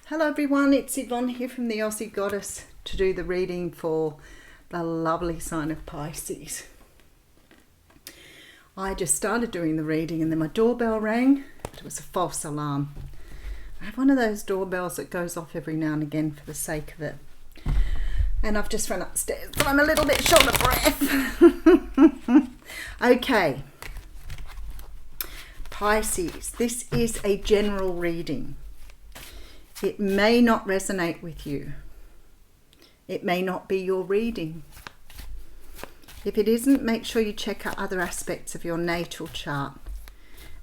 Hello everyone, it's Yvonne here from the Aussie Goddess to do the reading for the lovely sign of Pisces. I just started doing the reading and then my doorbell rang. It was a false alarm. I have one of those doorbells that goes off every now and again for the sake of it. And I've just run upstairs, but I'm a little bit short of breath. Okay. Pisces, this is a general reading. It may not resonate with you. It may not be your reading. If it isn't, make sure you check out other aspects of your natal chart.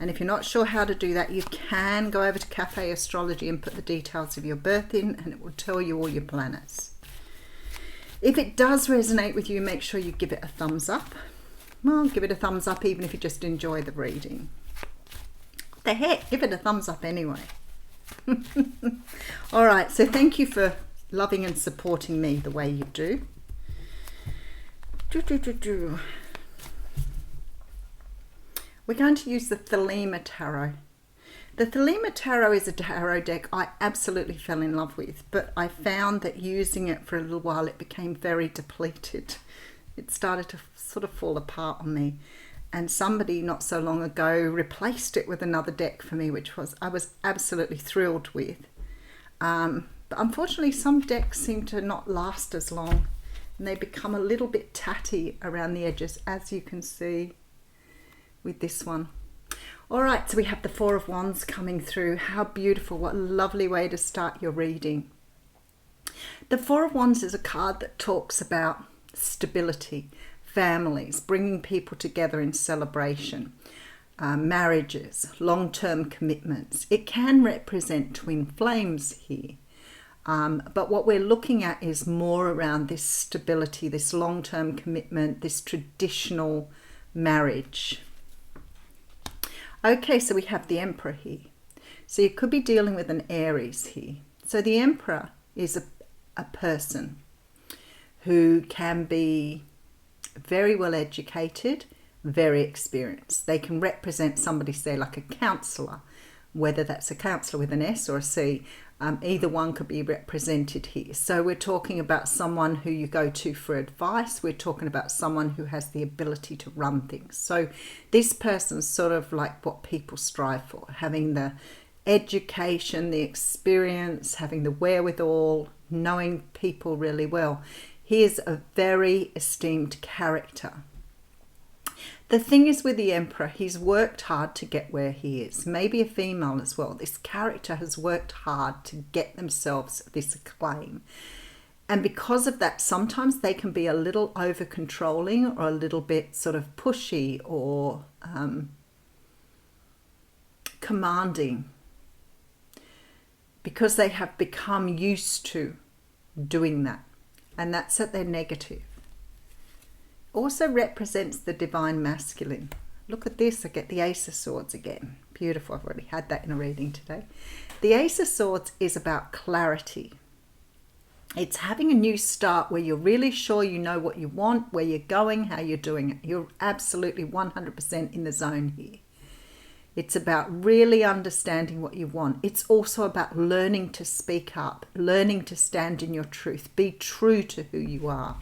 And if you're not sure how to do that, you can go over to Cafe Astrology and put the details of your birth in, and it will tell you all your planets. If it does resonate with you, make sure you give it a thumbs up. Well, give it a thumbs up even if you just enjoy the reading. What the heck, give it a thumbs up anyway. All right, so thank you for loving and supporting me the way you do. We're going to use the Thelema Tarot. The Thelema Tarot is a tarot deck I absolutely fell in love with, but I found that using it for a little while it became very depleted. It started to sort of fall apart on me. And somebody not so long ago replaced it with another deck for me, which I was absolutely thrilled with. But unfortunately, some decks seem to not last as long, and they become a little bit tatty around the edges, as you can see with this one. All right, so we have the Four of Wands coming through. How beautiful, what a lovely way to start your reading. The Four of Wands is a card that talks about stability, families, bringing people together in celebration, marriages, long-term commitments. It can represent twin flames here, but what we're looking at is more around this stability, this long-term commitment, this traditional marriage. Okay, so we have the Emperor here. So you could be dealing with an Aries here. So the Emperor is a person who can be very well educated, very experienced. They can represent somebody, say, like a counsellor, whether that's a counsellor with an S or a C. Either one could be represented here. So we're talking about someone who you go to for advice. We're talking about someone who has the ability to run things. So this person's sort of like what people strive for, having the education, the experience, having the wherewithal, knowing people really well. He is a very esteemed character. The thing is with the Emperor, he's worked hard to get where he is. Maybe a female as well. This character has worked hard to get themselves this acclaim. And because of that, sometimes they can be a little over-controlling or a little bit sort of pushy or commanding, because they have become used to doing that. And that's at their negative. Also represents the divine masculine. Look at this, I get the Ace of Swords again. Beautiful, I've already had that in a reading today. The Ace of Swords is about clarity. It's having a new start where you're really sure you know what you want, where you're going, how you're doing it. You're absolutely 100% in the zone here. It's about really understanding what you want. It's also about learning to speak up, learning to stand in your truth, be true to who you are.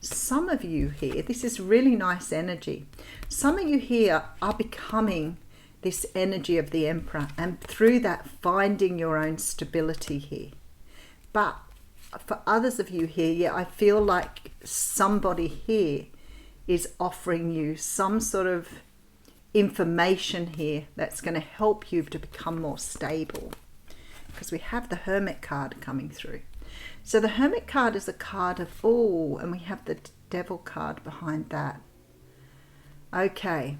Some of you here, this is really nice energy. Some of you here are becoming this energy of the Emperor, and through that finding your own stability here. But for others of you here, yeah, I feel like somebody here is offering you some sort of information here that's going to help you to become more stable, because we have the Hermit card coming through. So the Hermit card is a card of, oh, and we have the Devil card behind that. Okay,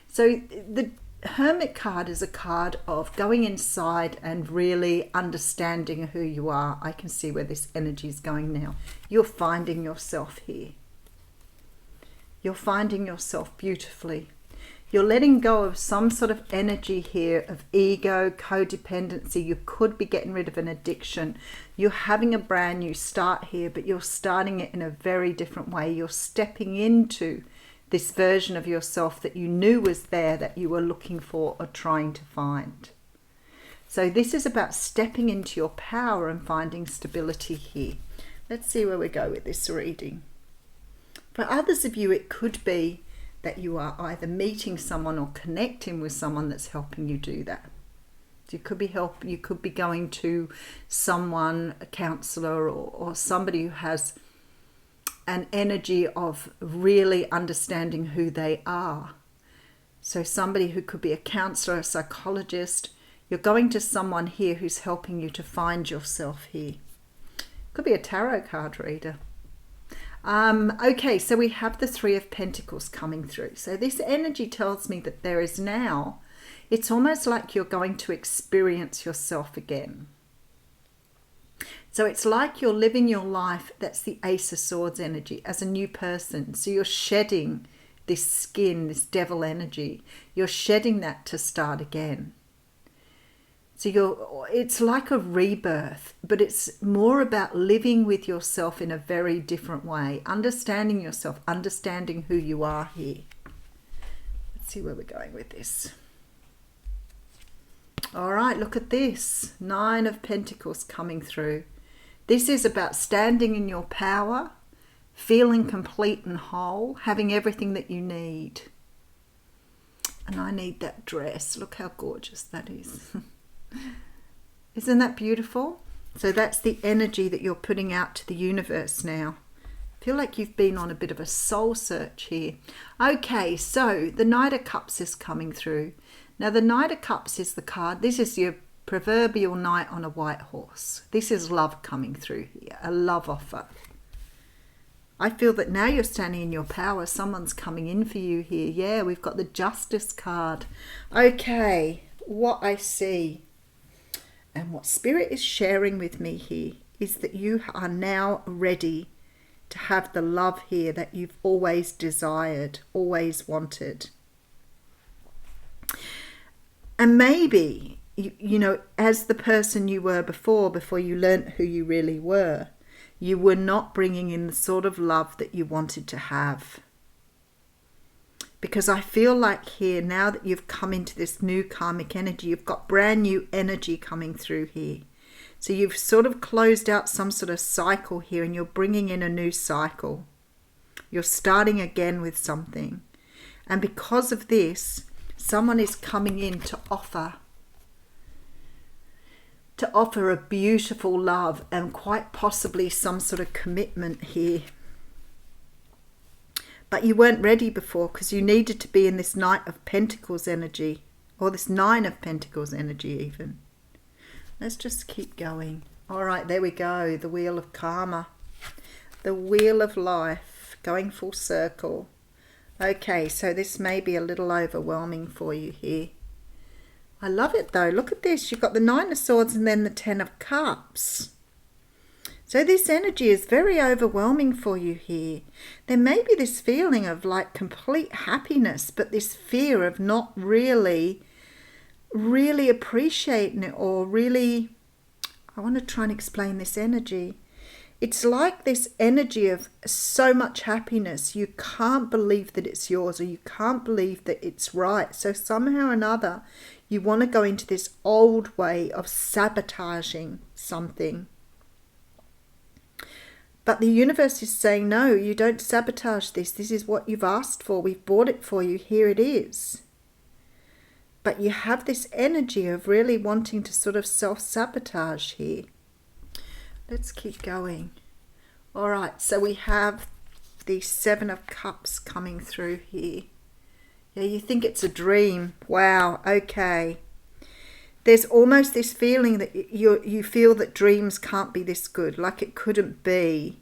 so the Hermit card is a card of going inside and really understanding who you are. I can see where this energy is going now. You're finding yourself here. You're finding yourself beautifully. You're letting go of some sort of energy here of ego, codependency. You could be getting rid of an addiction. You're having a brand new start here, but you're starting it in a very different way. You're stepping into this version of yourself that you knew was there, that you were looking for or trying to find. So this is about stepping into your power and finding stability here. Let's see where we go with this reading. For others of you, it could be that you are either meeting someone or connecting with someone that's helping you do that. So you could be going to someone, a counselor, or somebody who has an energy of really understanding who they are. So somebody who could be a counselor, a psychologist. You're going to someone here who's helping you to find yourself here. Could be a tarot card reader. Okay, so we have the Three of Pentacles coming through. So this energy tells me that there is now, it's almost like you're going to experience yourself again. So it's like you're living your life, that's the Ace of Swords energy, as a new person. So you're shedding this skin, this devil energy. You're shedding that to start again. So it's like a rebirth, but it's more about living with yourself in a very different way, understanding yourself, understanding who you are here. Let's see where we're going with this. All right, look at this. Nine of Pentacles coming through. This is about standing in your power, feeling complete and whole, having everything that you need. And I need that dress. Look how gorgeous that is. Isn't that beautiful? So that's the energy that you're putting out to the universe now. I feel like you've been on a bit of a soul search here. Okay, so the Knight of Cups is coming through. Now the Knight of Cups is the card. This is your proverbial knight on a white horse. This is love coming through here, a love offer. I feel that now you're standing in your power. Someone's coming in for you here. Yeah, we've got the Justice card. Okay, what I see and what Spirit is sharing with me here is that you are now ready to have the love here that you've always desired, always wanted. And maybe, you know, as the person you were before you learnt who you really were, you were not bringing in the sort of love that you wanted to have. Because I feel like here, now that you've come into this new karmic energy, you've got brand new energy coming through here. So you've sort of closed out some sort of cycle here and you're bringing in a new cycle. You're starting again with something. And because of this, someone is coming in to offer a beautiful love and quite possibly some sort of commitment here. But you weren't ready before because you needed to be in this Knight of Pentacles energy, or this Nine of Pentacles energy even. Let's just keep going. All right, there we go. The Wheel of Karma. The Wheel of Life going full circle. Okay, so this may be a little overwhelming for you here. I love it though. Look at this. You've got the Nine of Swords and then the Ten of Cups. So this energy is very overwhelming for you here. There may be this feeling of like complete happiness, but this fear of not really appreciating it, or really, I want to try and explain this energy. It's like this energy of so much happiness. You can't believe that it's yours, or you can't believe that it's right. So somehow or another, you want to go into this old way of sabotaging something. But the universe is saying, no, you don't sabotage this. This is what you've asked for. We've bought it for you. Here it is. But you have this energy of really wanting to sort of self-sabotage here. Let's keep going. All right, so we have the Seven of Cups coming through here. Yeah, you think it's a dream. Wow, okay. There's almost this feeling that you feel that dreams can't be this good, like it couldn't be.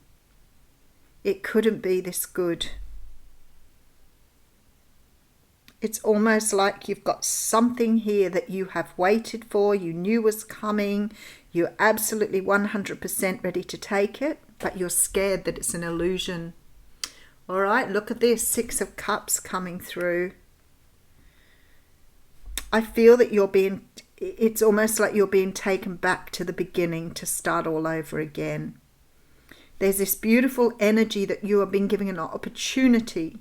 It couldn't be this good. It's almost like you've got something here that you have waited for, you knew was coming, you're absolutely 100% ready to take it, but you're scared that it's an illusion. All right, look at this, Six of Cups coming through. I feel that it's almost like you're being taken back to the beginning to start all over again. There's this beautiful energy that you are being given an opportunity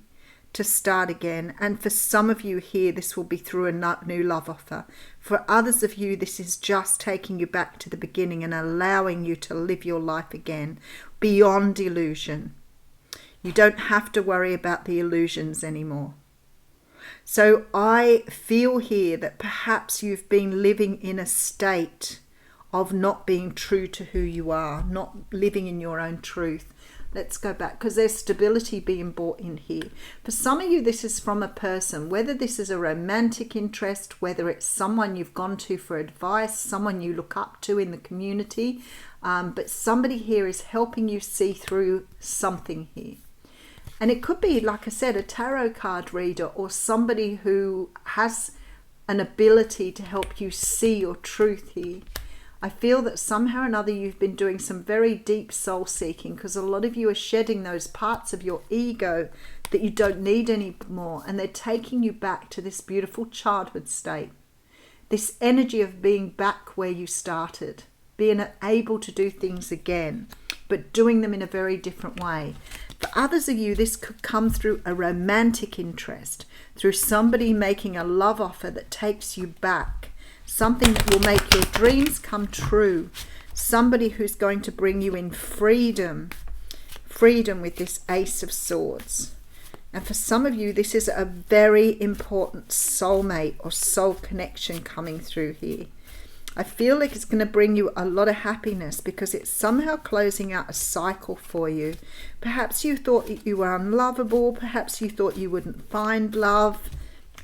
to start again. And for some of you here, this will be through a new love offer. For others of you, this is just taking you back to the beginning and allowing you to live your life again beyond illusion. You don't have to worry about the illusions anymore. So I feel here that perhaps you've been living in a state of not being true to who you are, not living in your own truth. Let's go back, because there's stability being brought in here. For some of you, this is from a person, whether this is a romantic interest, whether it's someone you've gone to for advice, someone you look up to in the community, but somebody here is helping you see through something here. And it could be, like I said, a tarot card reader or somebody who has an ability to help you see your truth here. I feel that somehow or another you've been doing some very deep soul seeking, because a lot of you are shedding those parts of your ego that you don't need anymore, and they're taking you back to this beautiful childhood state. This energy of being back where you started, being able to do things again, but doing them in a very different way. For others of you, this could come through a romantic interest, through somebody making a love offer that takes you back, something that will make your dreams come true, somebody who's going to bring you in freedom with this Ace of Swords. And for some of you, this is a very important soulmate or soul connection coming through here. I feel like it's going to bring you a lot of happiness, because it's somehow closing out a cycle for you. Perhaps you thought that you were unlovable, perhaps you thought you wouldn't find love,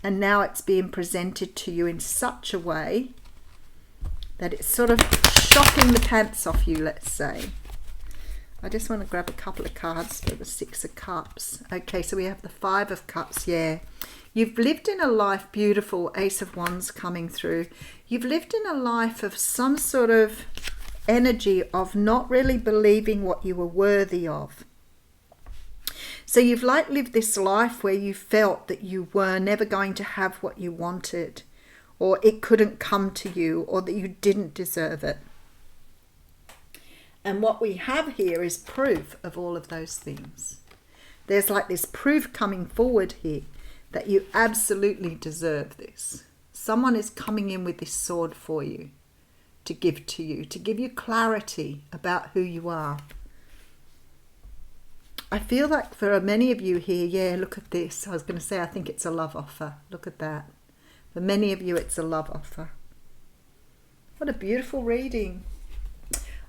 and now it's being presented to you in such a way that it's sort of shocking the pants off you, let's say. I just want to grab a couple of cards for the Six of Cups. Okay, so we have the Five of Cups, yeah. You've lived in a life, beautiful, Ace of Wands coming through. You've lived in a life of some sort of energy of not really believing what you were worthy of. So you've like lived this life where you felt that you were never going to have what you wanted, or it couldn't come to you, or that you didn't deserve it. And what we have here is proof of all of those things. There's like this proof coming forward here that you absolutely deserve this. Someone is coming in with this sword for you, to give you clarity about who you are. I feel like for many of you here, yeah, look at this. I was going to say, I think it's a love offer. Look at that. For many of you, it's a love offer. What a beautiful reading.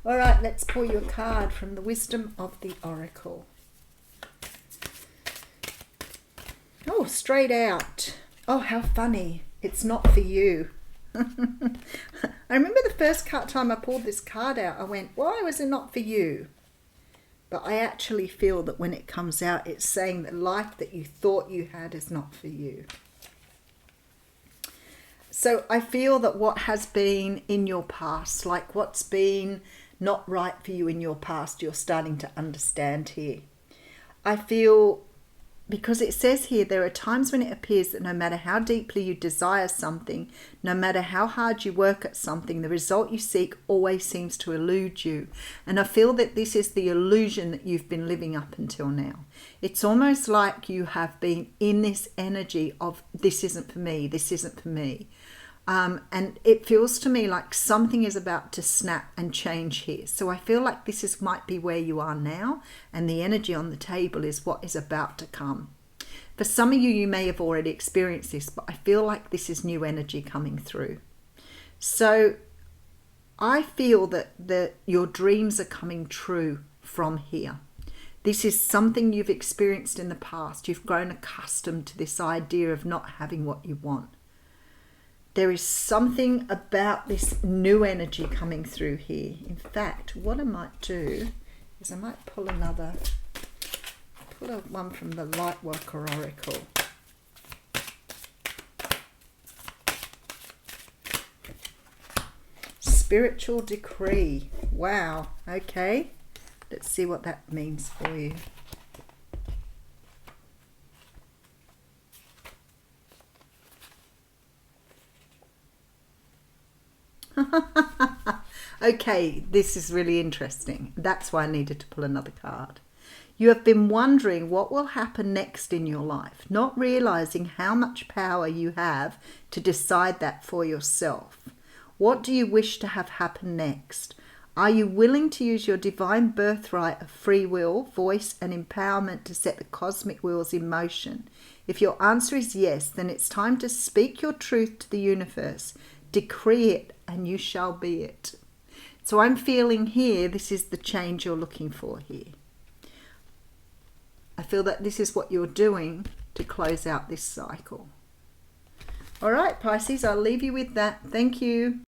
All right, let's pull you a card from the Wisdom of the Oracle. Oh, straight out. Oh, how funny. It's not for you. I remember the first time I pulled this card out, I went, why was it not for you? But I actually feel that when it comes out, it's saying the life that you thought you had is not for you. So I feel that what has been in your past, like what's been not right for you in your past, you're starting to understand here. I feel, because it says here, there are times when it appears that no matter how deeply you desire something, no matter how hard you work at something, the result you seek always seems to elude you. And I feel that this is the illusion that you've been living up until now. It's almost like you have been in this energy of, this isn't for me, this isn't for me. And it feels to me like something is about to snap and change here. So I feel like this might be where you are now, and the energy on the table is what is about to come. For some of you, you may have already experienced this, but I feel like this is new energy coming through. So I feel that your dreams are coming true from here. This is something you've experienced in the past. You've grown accustomed to this idea of not having what you want. There is something about this new energy coming through here. In fact, what I might do is I might pull one from the Lightworker Oracle. Spiritual Decree. Wow. Okay. Let's see what that means for you. Okay, this is really interesting. That's why I needed to pull another card. You have been wondering what will happen next in your life, not realizing how much power you have to decide that for yourself. What do you wish to have happen next? Are you willing to use your divine birthright of free will, voice, and empowerment to set the cosmic wheels in motion? If your answer is yes, then it's time to speak your truth to the universe. Decree it, and you shall be it. So I'm feeling here, this is the change you're looking for here. I feel that this is what you're doing to close out this cycle. All right, Pisces, I'll leave you with that. Thank you.